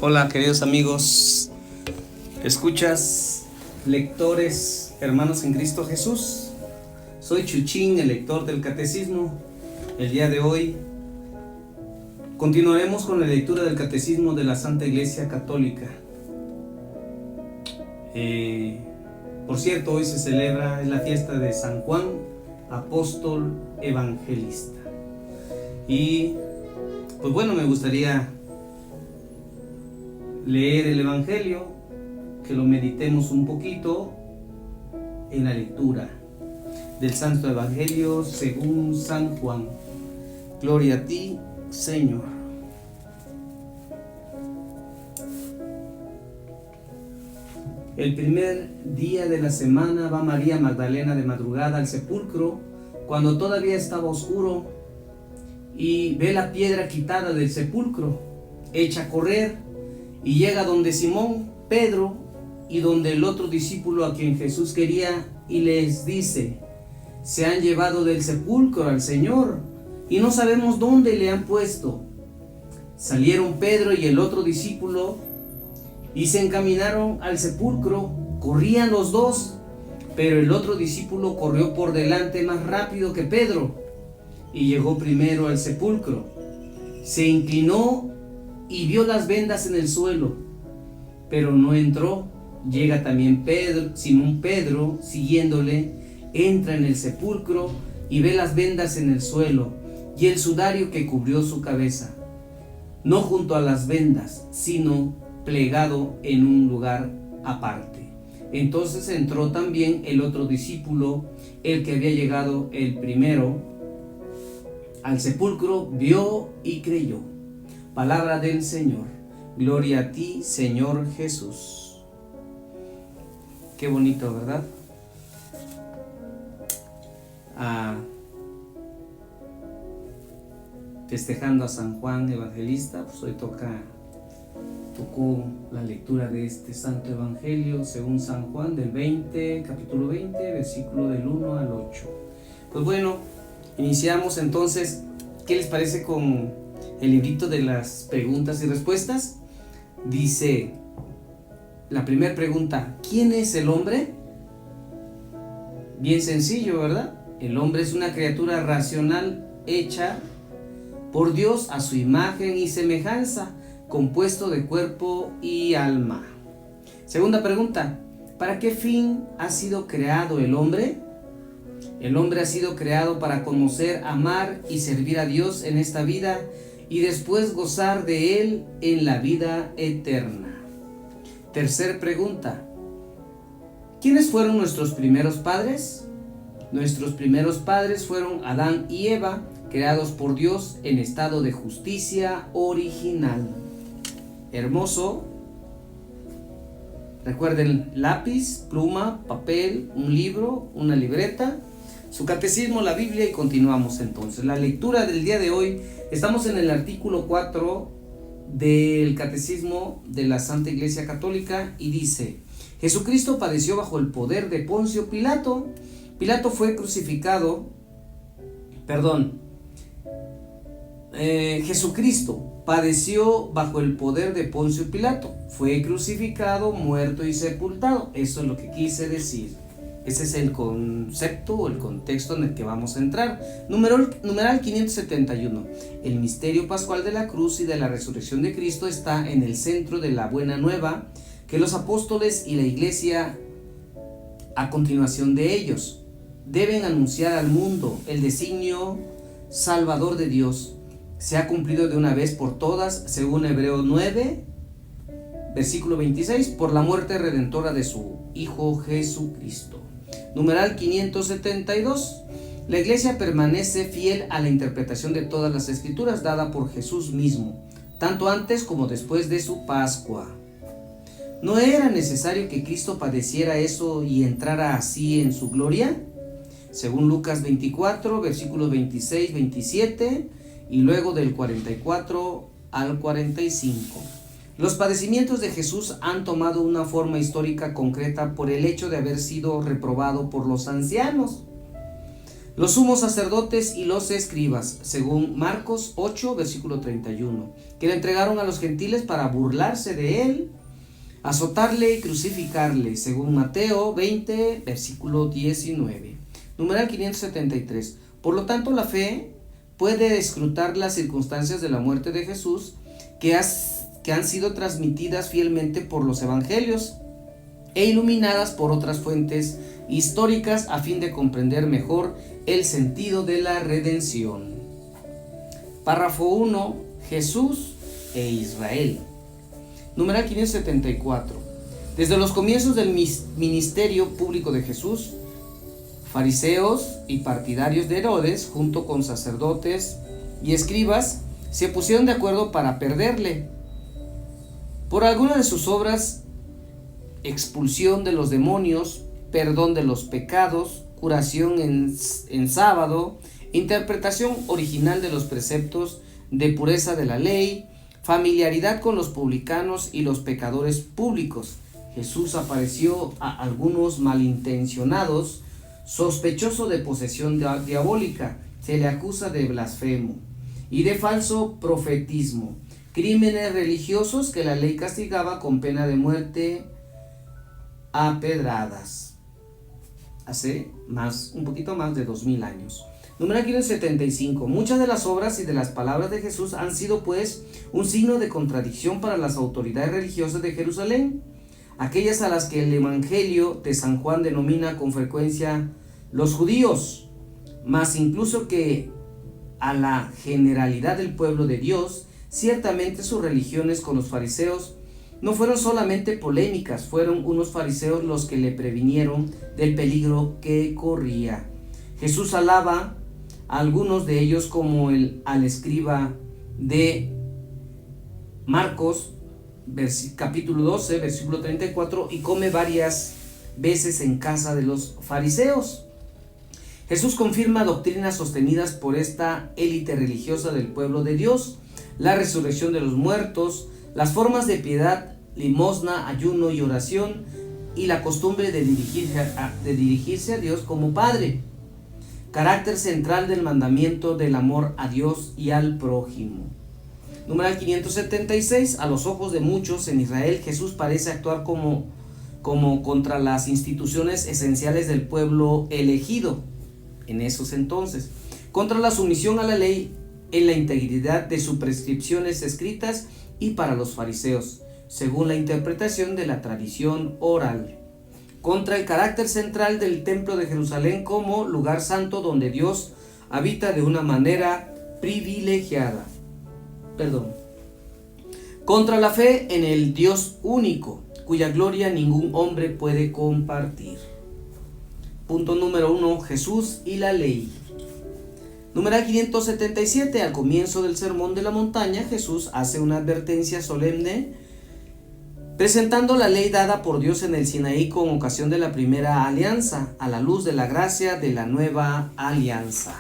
Hola queridos amigos, escuchas, lectores, hermanos en Cristo Jesús. Soy Chuchín, el lector del Catecismo. El día de hoy continuaremos con la lectura del Catecismo de la Santa Iglesia Católica. Por cierto, hoy se celebra la fiesta de San Juan, apóstol evangelista. Y pues bueno, me gustaría leer el Evangelio, que lo meditemos un poquito en la lectura del Santo Evangelio según San Juan. Gloria a ti, Señor. El primer día de la semana va María Magdalena de madrugada al sepulcro, cuando todavía estaba oscuro, y ve la piedra quitada del sepulcro. Echa a correr y llega donde Simón, Pedro y donde el otro discípulo a quien Jesús quería, y les dice: se han llevado del sepulcro al Señor y no sabemos dónde le han puesto. Salieron Pedro y el otro discípulo y se encaminaron al sepulcro. Corrían los dos, pero el otro discípulo corrió por delante más rápido que Pedro y llegó primero al sepulcro. Se inclinó y vio las vendas en el suelo, pero no entró. Llega también Simón Pedro, siguiéndole, entra en el sepulcro y ve las vendas en el suelo y el sudario que cubrió su cabeza, no junto a las vendas, sino plegado en un lugar aparte. Entonces entró también el otro discípulo, el que había llegado el primero al sepulcro, vio y creyó. Palabra del Señor. Gloria a ti, Señor Jesús. Qué bonito, ¿verdad? Festejando a San Juan Evangelista, pues hoy tocó la lectura de este Santo Evangelio según San Juan del capítulo 20, versículo del 1 al 8. Pues bueno, iniciamos entonces. ¿Qué les parece con el librito de las preguntas y respuestas? Dice la primera pregunta: ¿quién es el hombre? Bien sencillo, ¿verdad? El hombre es una criatura racional hecha por Dios a su imagen y semejanza, compuesto de cuerpo y alma. Segunda pregunta: ¿para qué fin ha sido creado el hombre? El hombre ha sido creado para conocer, amar y servir a Dios en esta vida y después gozar de Él en la vida eterna. Tercer pregunta: ¿quiénes fueron nuestros primeros padres? Nuestros primeros padres fueron Adán y Eva, creados por Dios en estado de justicia original. Hermoso. Recuerden: lápiz, pluma, papel, un libro, una libreta, su catecismo, la Biblia, y continuamos entonces. La lectura del día de hoy, estamos en el artículo 4 del Catecismo de la Santa Iglesia Católica y dice: Jesucristo padeció bajo el poder de Poncio Pilato. Pilato fue crucificado, Jesucristo padeció bajo el poder de Poncio Pilato, fue crucificado, muerto y sepultado. Eso es lo que quise decir. Ese es el concepto o el contexto en el que vamos a entrar. Numeral 571. El misterio pascual de la cruz y de la resurrección de Cristo está en el centro de la buena nueva que los apóstoles y la iglesia, a continuación de ellos, deben anunciar al mundo. El designio salvador de Dios se ha cumplido de una vez por todas, según Hebreos 9, versículo 26, por la muerte redentora de su Hijo Jesucristo. Numeral 572. La iglesia permanece fiel a la interpretación de todas las escrituras dada por Jesús mismo, tanto antes como después de su Pascua. ¿No era necesario que Cristo padeciera eso y entrara así en su gloria? Según Lucas 24, versículos 26, 27 y luego del 44 al 45. Los padecimientos de Jesús han tomado una forma histórica concreta por el hecho de haber sido reprobado por los ancianos. los sumos sacerdotes y los escribas, según Marcos 8, versículo 31, que le entregaron a los gentiles para burlarse de él, azotarle y crucificarle, según Mateo 20, versículo 19. Numeral 573. Por lo tanto, la fe puede escrutar las circunstancias de la muerte de Jesús que han sido transmitidas fielmente por los evangelios e iluminadas por otras fuentes históricas a fin de comprender mejor el sentido de la redención. Párrafo 1. Jesús e Israel. Numeral 574. Desde los comienzos del ministerio público de Jesús, fariseos y partidarios de Herodes, junto con sacerdotes y escribas, se pusieron de acuerdo para perderle. Por alguna de sus obras, expulsión de los demonios, perdón de los pecados, curación en sábado, interpretación original de los preceptos de pureza de la ley, familiaridad con los publicanos y los pecadores públicos. Jesús apareció a algunos malintencionados, sospechoso de posesión diabólica. Se le acusa de blasfemo y de falso profetismo, crímenes religiosos que la ley castigaba con pena de muerte a pedradas. Hace un poquito más de 2000 años. Número 575. Muchas de las obras y de las palabras de Jesús han sido pues un signo de contradicción para las autoridades religiosas de Jerusalén, aquellas a las que el Evangelio de San Juan denomina con frecuencia los judíos, más incluso que a la generalidad del pueblo de Dios. Ciertamente sus religiones con los fariseos no fueron solamente polémicas, fueron unos fariseos los que le previnieron del peligro que corría. Jesús alaba a algunos de ellos como al escriba de Marcos, capítulo 12, versículo 34, y come varias veces en casa de los fariseos. Jesús confirma doctrinas sostenidas por esta élite religiosa del pueblo de Dios: la resurrección de los muertos, las formas de piedad, limosna, ayuno y oración, y la costumbre de dirigirse a Dios como Padre. Carácter central del mandamiento del amor a Dios y al prójimo. Numeral 576. A los ojos de muchos en Israel, Jesús parece actuar como contra las instituciones esenciales del pueblo elegido en esos entonces, contra la sumisión a la ley en la integridad de sus prescripciones escritas y para los fariseos, según la interpretación de la tradición oral, contra el carácter central del templo de Jerusalén como lugar santo donde Dios habita de una manera privilegiada. Contra la fe en el Dios único, cuya gloria ningún hombre puede compartir. Punto número 1. Jesús y la ley. Numeral 577. Al comienzo del Sermón de la Montaña, Jesús hace una advertencia solemne presentando la ley dada por Dios en el Sinaí con ocasión de la primera alianza, a la luz de la gracia de la nueva alianza.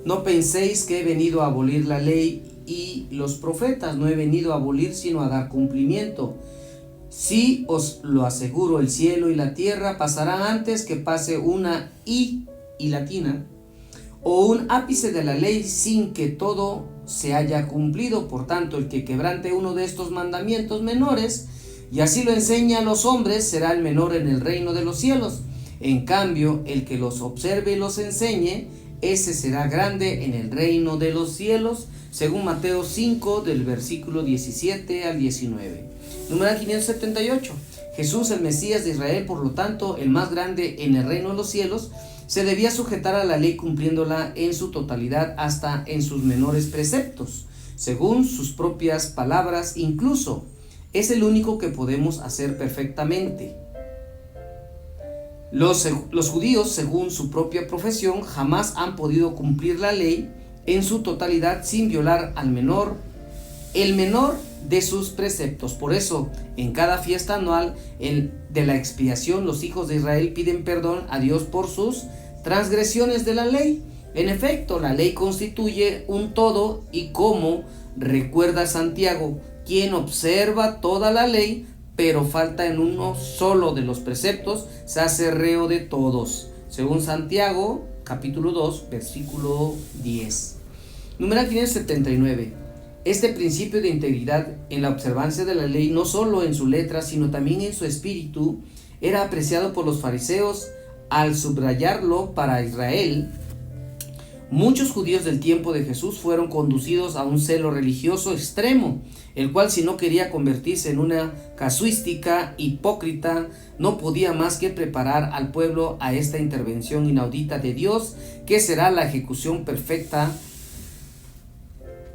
No penséis que he venido a abolir la ley y los profetas. No he venido a abolir, sino a dar cumplimiento. Sí, os lo aseguro, el cielo y la tierra pasarán antes que pase una i latina o un ápice de la ley sin que todo se haya cumplido. Por tanto, el que quebrante uno de estos mandamientos menores y así lo enseña a los hombres será el menor en el reino de los cielos. En cambio, el que los observe y los enseñe, ese será grande en el reino de los cielos, según Mateo 5 del versículo 17 al 19. Número 578. Jesús, el Mesías de Israel, por lo tanto, el más grande en el reino de los cielos, se debía sujetar a la ley cumpliéndola en su totalidad hasta en sus menores preceptos, según sus propias palabras. Incluso es el único que podemos hacer perfectamente. Los judíos, según su propia profesión, jamás han podido cumplir la ley en su totalidad sin violar el menor de sus preceptos. Por eso, en cada fiesta anual de la expiación, los hijos de Israel piden perdón a Dios por sus transgresiones de la ley. En efecto, la ley constituye un todo y, como recuerda Santiago, quien observa toda la ley, pero falta en uno solo de los preceptos, se hace reo de todos. Según Santiago capítulo 2, versículo 10. Numeral 579. Este principio de integridad en la observancia de la ley, no solo en su letra, sino también en su espíritu, era apreciado por los fariseos. Al subrayarlo para Israel, muchos judíos del tiempo de Jesús fueron conducidos a un celo religioso extremo, el cual, si no quería convertirse en una casuística hipócrita, no podía más que preparar al pueblo a esta intervención inaudita de Dios, que será la ejecución perfecta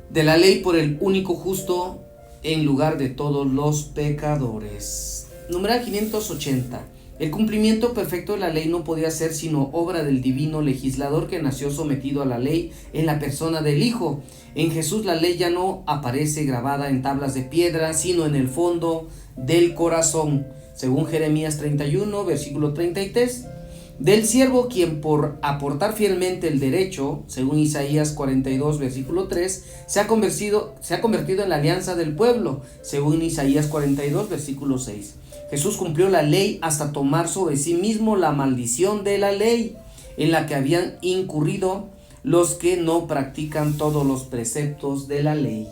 de la ley por el único justo en lugar de todos los pecadores. Numeral 580. El cumplimiento perfecto de la ley no podía ser sino obra del divino legislador que nació sometido a la ley en la persona del Hijo. En Jesús la ley ya no aparece grabada en tablas de piedra, sino en el fondo del corazón, según Jeremías 31, versículo 33. Del siervo quien por aportar fielmente el derecho, según Isaías 42, versículo 3, se ha convertido en la alianza del pueblo, según Isaías 42, versículo 6. Jesús cumplió la ley hasta tomar sobre sí mismo la maldición de la ley, en la que habían incurrido los que no practican todos los preceptos de la ley,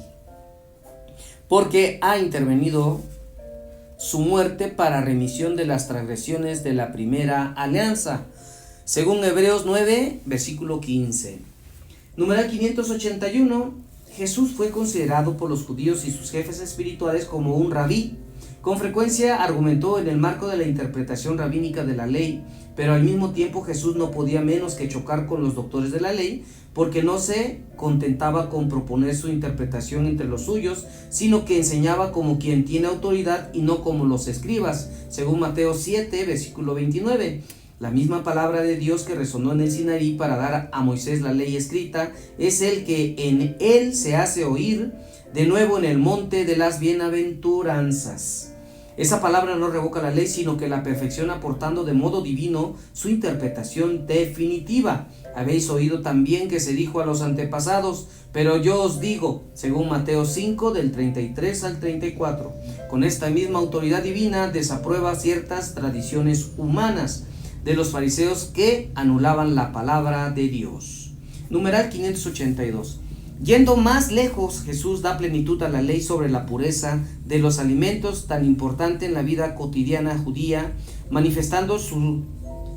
porque ha intervenido su muerte para remisión de las transgresiones de la primera alianza, según Hebreos 9, versículo 15. Numeral 581. Jesús fue considerado por los judíos y sus jefes espirituales como un rabí. Con frecuencia argumentó en el marco de la interpretación rabínica de la ley, pero al mismo tiempo Jesús no podía menos que chocar con los doctores de la ley, porque no se contentaba con proponer su interpretación entre los suyos, sino que enseñaba como quien tiene autoridad y no como los escribas, según Mateo 7, versículo 29. La misma palabra de Dios que resonó en el Sinaí para dar a Moisés la ley escrita es el que en él se hace oír de nuevo en el monte de las bienaventuranzas. Esa palabra no revoca la ley, sino que la perfecciona, aportando de modo divino su interpretación definitiva. Habéis oído también que se dijo a los antepasados, pero yo os digo, según Mateo 5, del 33 al 34. Con esta misma autoridad divina desaprueba ciertas tradiciones humanas de los fariseos que anulaban la palabra de Dios. Numeral 582. Yendo más lejos, Jesús da plenitud a la ley sobre la pureza de los alimentos, tan importante en la vida cotidiana judía, manifestando su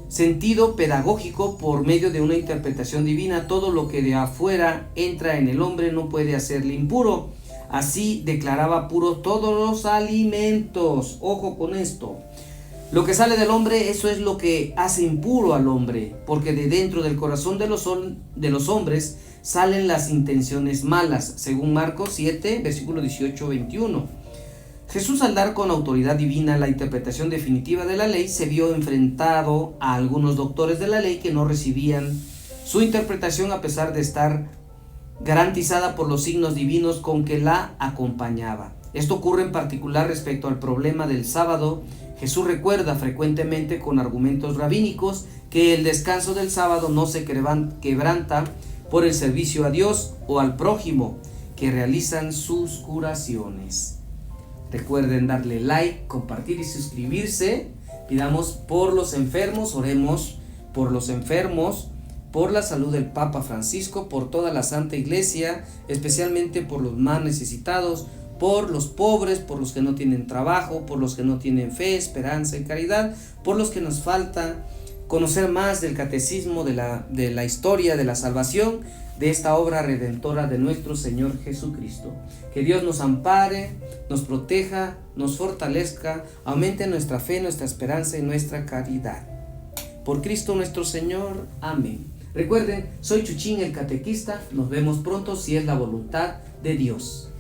sentido pedagógico por medio de una interpretación divina. Todo lo que de afuera entra en el hombre no puede hacerle impuro. Así declaraba puros todos los alimentos. Ojo con esto. Lo que sale del hombre, eso es lo que hace impuro al hombre, porque de dentro del corazón de los hombres salen las intenciones malas, según Marcos 7, versículo 18-21. Jesús, al dar con autoridad divina la interpretación definitiva de la ley, se vio enfrentado a algunos doctores de la ley que no recibían su interpretación a pesar de estar garantizada por los signos divinos con que la acompañaba. Esto ocurre en particular respecto al problema del sábado. Jesús recuerda frecuentemente con argumentos rabínicos que el descanso del sábado no se quebranta por el servicio a Dios o al prójimo que realizan sus curaciones. Recuerden darle like, compartir y suscribirse. Pidamos por los enfermos, oremos por los enfermos, por la salud del Papa Francisco, por toda la Santa Iglesia, especialmente por los más necesitados, por los pobres, por los que no tienen trabajo, por los que no tienen fe, esperanza y caridad, por los que nos falta conocer más del catecismo, de la historia de la salvación, de esta obra redentora de nuestro Señor Jesucristo. Que Dios nos ampare, nos proteja, nos fortalezca, aumente nuestra fe, nuestra esperanza y nuestra caridad. Por Cristo nuestro Señor. Amén. Recuerden, soy Chuchín el Catequista. Nos vemos pronto si es la voluntad de Dios.